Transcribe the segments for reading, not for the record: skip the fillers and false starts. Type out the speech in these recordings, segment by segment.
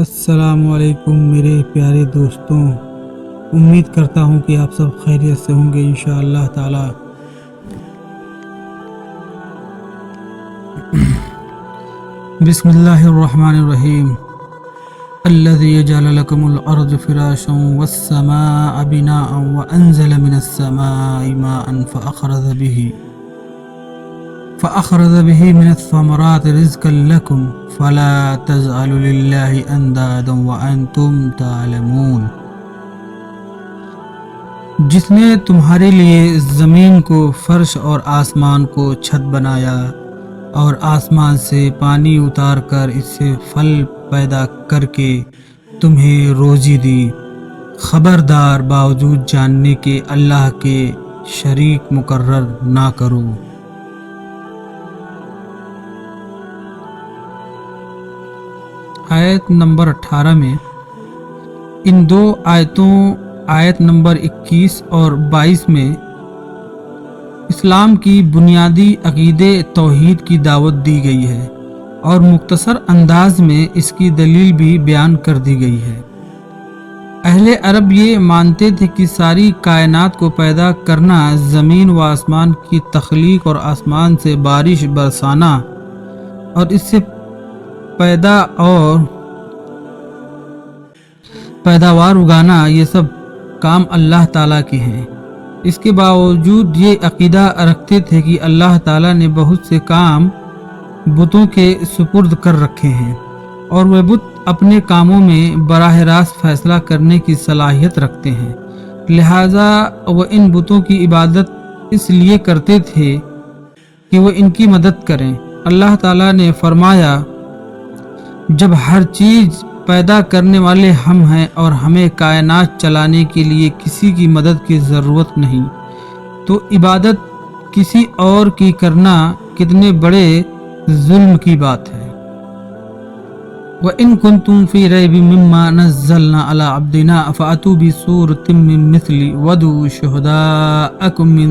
السلام علیکم میرے پیارے دوستوں، امید کرتا ہوں کہ آپ سب خیریت سے ہوں گے انشاءاللہ تعالی۔ بسم اللہ الرحمن الرحیم۔ الذی جعل لکم الارض فراشا والسماء بناء وانزل من السماء ماء فأخرج به من الثمرات رزقا لكم فلا تجعلوا لله اندادا وانتم تعلمون۔ جس نے تمہارے لیے زمین کو فرش اور آسمان کو چھت بنایا اور آسمان سے پانی اتار کر اس سے پھل پیدا کر کے تمہیں روزی دی، خبردار باوجود جاننے کے اللہ کے شریک مقرر نہ کرو۔ آیت نمبر 18 میں ان دو آیتوں آیت نمبر 21 اور 22 میں اسلام کی بنیادی عقیدے توحید کی دعوت دی گئی ہے اور مختصر انداز میں اس کی دلیل بھی بیان کر دی گئی ہے۔ اہل عرب یہ مانتے تھے کہ ساری کائنات کو پیدا کرنا، زمین و آسمان کی تخلیق اور آسمان سے بارش برسانا اور اس سے پیداوار اگانا، یہ سب کام اللہ تعالیٰ کے ہیں۔ اس کے باوجود یہ عقیدہ رکھتے تھے کہ اللہ تعالیٰ نے بہت سے کام بتوں کے سپرد کر رکھے ہیں اور وہ بت اپنے کاموں میں براہ راست فیصلہ کرنے کی صلاحیت رکھتے ہیں، لہٰذا وہ ان بتوں کی عبادت اس لیے کرتے تھے کہ وہ ان کی مدد کریں۔ اللہ تعالیٰ نے فرمایا، جب ہر چیز پیدا کرنے والے ہم ہیں اور ہمیں کائنات چلانے کے لیے کسی کی مدد کی ضرورت نہیں، تو عبادت کسی اور کی کرنا کتنے بڑے ظلم کی بات ہے۔ وَإِن كُنتُم فِي رَيْبٍ مِّمَّا نَزَّلْنَا عَلَىٰ عَبْدِنَا فَأْتُوا بِسُورَةٍ مِّن مِّثْلِهِ وَادْعُوا شُهَدَاءَكُم مِّن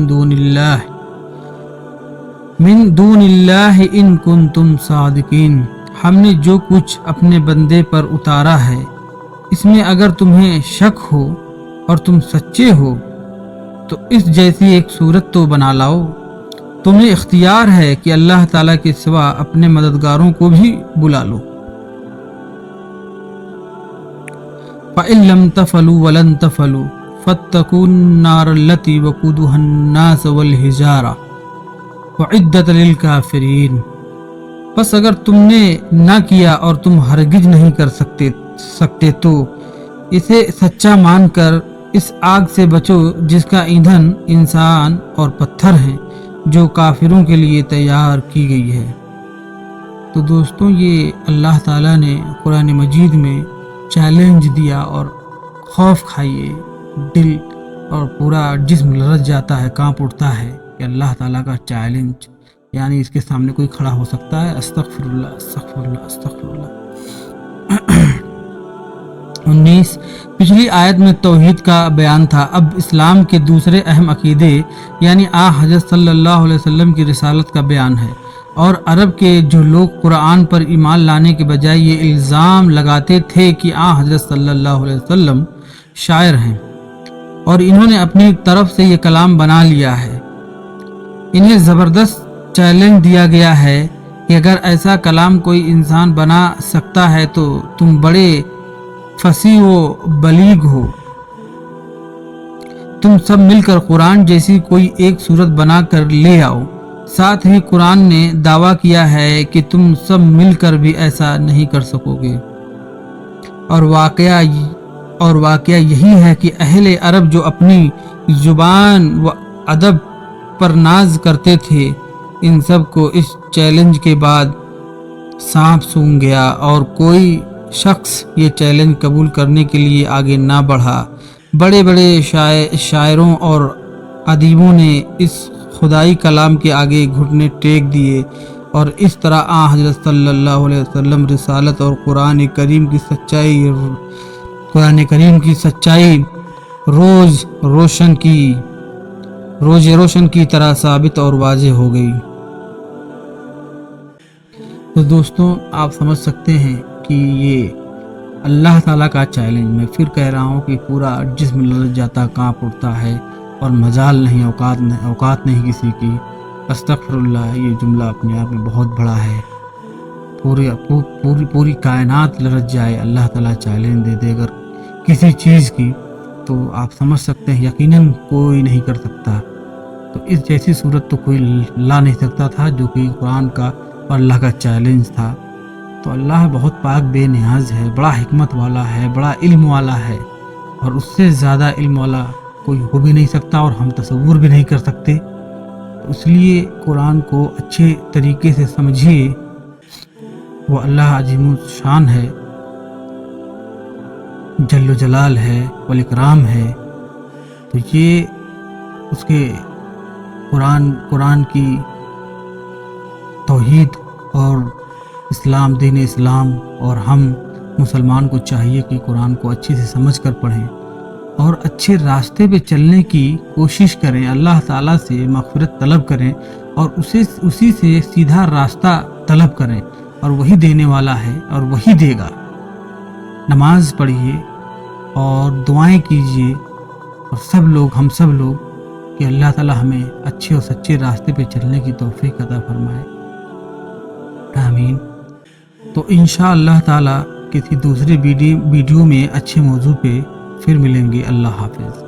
دُونِ اللَّهِ إِن كُنتُم صَادِقِينَ۔ ہم نے جو کچھ اپنے بندے پر اتارا ہے، اس میں اگر تمہیں شک ہو اور تم سچے ہو تو اس جیسی ایک صورت تو بنا لاؤ۔ تمہیں اختیار ہے کہ اللہ تعالیٰ کے سوا اپنے مددگاروں کو بھی بلا لو۔ فَإِن لَّمْ تَفْعَلُوا وَلَن تَفْعَلُوا فَاتَّقُوا النَّارَ الَّتِي وَقُودُهَا النَّاسُ وَالْحِجَارَةُ أُعِدَّتْ لِلْكَافِرِينَ۔ بس اگر تم نے نہ کیا اور تم ہرگز نہیں کر سکتے تو اسے سچا مان کر اس آگ سے بچو جس کا ایندھن انسان اور پتھر ہیں، جو کافروں کے لیے تیار کی گئی ہے۔ تو دوستوں، یہ اللہ تعالیٰ نے قرآن مجید میں چیلنج دیا اور خوف کھائیے، دل اور پورا جسم لرز جاتا ہے، کانپ اٹھتا ہے کہ اللہ تعالیٰ کا چیلنج، یعنی اس کے سامنے کوئی کھڑا ہو سکتا ہے؟ استغفر اللہ استغفر اللہ استغفر اللہ۔ 19 پچھلی آیت میں توحید کا بیان تھا، اب اسلام کے دوسرے اہم عقیدے یعنی حضرت صلی اللہ علیہ وسلم کی رسالت کا بیان ہے۔ اور عرب کے جو لوگ قرآن پر ایمان لانے کے بجائے یہ الزام لگاتے تھے کہ حضرت صلی اللہ علیہ وسلم شاعر ہیں اور انہوں نے اپنی طرف سے یہ کلام بنا لیا ہے، انہیں زبردست چیلنج دیا گیا ہے کہ اگر ایسا کلام کوئی انسان بنا سکتا ہے تو تم بڑے فصیح و بلیغ ہو، تم سب مل کر قرآن جیسی کوئی ایک صورت بنا کر لے آؤ۔ ساتھ ہی قرآن نے دعویٰ کیا ہے کہ تم سب مل کر بھی ایسا نہیں کر سکو گے، اور واقعہ یہی ہے کہ اہل عرب جو اپنی زبان و ادب پر ناز کرتے تھے، ان سب کو اس چیلنج کے بعد سانپ سونگھ گیا اور کوئی شخص یہ چیلنج قبول کرنے کے لیے آگے نہ بڑھا۔ بڑے بڑے شاعروں اور ادیبوں نے اس خدائی کلام کے آگے گھٹنے ٹیک دیے اور اس طرح حضرت صلی اللہ علیہ وسلم رسالت اور قرآن کریم کی سچائی روز روشن کی طرح ثابت اور واضح ہو گئی۔ تو دوستوں، آپ سمجھ سکتے ہیں کہ یہ اللہ تعالیٰ کا چیلنج، میں پھر کہہ رہا ہوں کہ پورا جسم لرز جاتا، کانپ اٹھتا ہے، اور مجال نہیں، اوقات نہیں کسی کی. استغفر اللہ، یہ جملہ اپنے آپ میں بہت بڑا ہے. پوری کائنات لرز جائے، اللہ تعالیٰ چیلنج دے دے اگر کسی چیز کی، تو آپ سمجھ سکتے ہیں یقیناً کوئی نہیں کر سکتا. تو اس جیسی صورت تو کوئی لا نہیں سکتا تھا جو کہ قرآن کا اور اللہ کا چیلنج تھا. تو اللہ بہت پاک بے نیاز ہے، بڑا حکمت والا ہے، بڑا علم والا ہے، اور اس سے زیادہ علم والا کوئی ہو بھی نہیں سکتا، اور ہم تصور بھی نہیں کر سکتے. اس لیے قرآن کو اچھے طریقے سے سمجھیے. وہ اللہ عظیم الشان ہے، جل و جلال ہے، والاکرام ہے. تو یہ اس کے قرآن کی توحید اور اسلام، دین اسلام، اور ہم مسلمان کو چاہیے کہ قرآن کو اچھے سے سمجھ کر پڑھیں اور اچھے راستے پہ چلنے کی کوشش کریں، اللہ تعالیٰ سے مغفرت طلب کریں، اور اسی سے سیدھا راستہ طلب کریں، اور وہی دینے والا ہے اور وہی دے گا. نماز پڑھیے اور دعائیں کیجیے، اور ہم سب لوگ کہ اللہ تعالیٰ ہمیں اچھے اور سچے راستے پہ چلنے کی توفیق عطا فرمائے. آمین. تو انشاءاللہ تعالیٰ کسی دوسرے ویڈیو میں اچھے موضوع پہ پھر ملیں گے. اللہ حافظ.